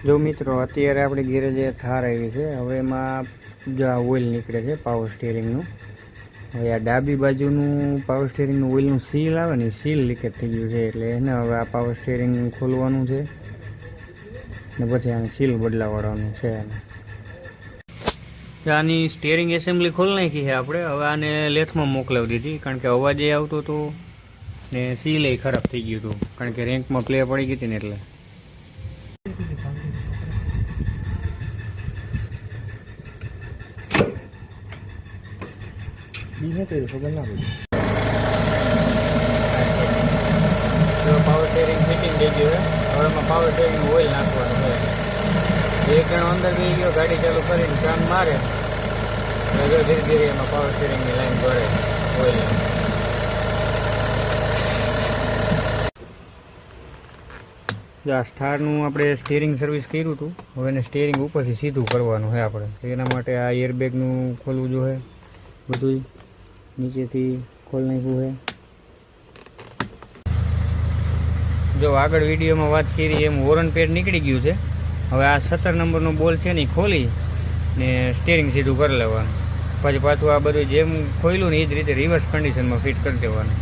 જો મિત્રો અત્યારે આપણે ગેરેજ થાર આવી છે, હવે એમાં જો આ ઓઇલ નીકળે છે પાવર સ્ટીયરિંગનું. હવે આ ડાબી બાજુનું પાવર સ્ટીયરિંગનું ઓઇલનું સીલ આવે ને, સીલ લીકેજ થઈ ગયું છે, એટલે એને હવે આ પાવર સ્ટીયરિંગ ખોલવાનું છે ને પછી આને સીલ બદલાવવાનું છે. આની સ્ટીયરિંગ એસેમ્બલી ખોલી નાખી છે આપણે. હવે આને લેથમાં મોકલાવી દીધી, કારણ કે અવાજ એ આવતો હતો ને સીલ એ ખરાબ થઈ ગયું હતું, કારણ કે રેન્કમાં પ્લે પડી ગઈ હતી ને એટલે. પાવર સ્ટીયરિંગ ફિટિંગ થઈ ગયું છે. હવે એમાં પાવર સ્ટીયરિંગ ઓઇલ નાખવાનું છે. એક જણો અંદર બી ગયો, ગાડી ચાલુ કરીને કાન મારે ધીરે ધીરે એમાં પાવર સ્ટીયરિંગની લાઈન ભરે ઓઇલ. આ સ્ટારનું આપણે સ્ટીયરિંગ સર્વિસ કર્યું હતું. હવે એને સ્ટીયરિંગ ઉપરથી સીધું કરવાનું છે આપણે. એના માટે આ એરબેગનું ખોલવું જોઈએ, બધું નીચેથી ખોલી નાખ્યું છે. જો આગળ વિડીયોમાં વાત કરી એમ વોરન પેડ નીકળી ગયું છે. હવે આ 17 નંબરનો બોલ છે ને એ ખોલી ને સ્ટીયરિંગ સીધું કરી લેવાનું. પછી પાછું આ બધું જેમ ખોલ્યું ને એ જ રીતે રિવર્સ કન્ડિશનમાં ફિટ કરી દેવાનું.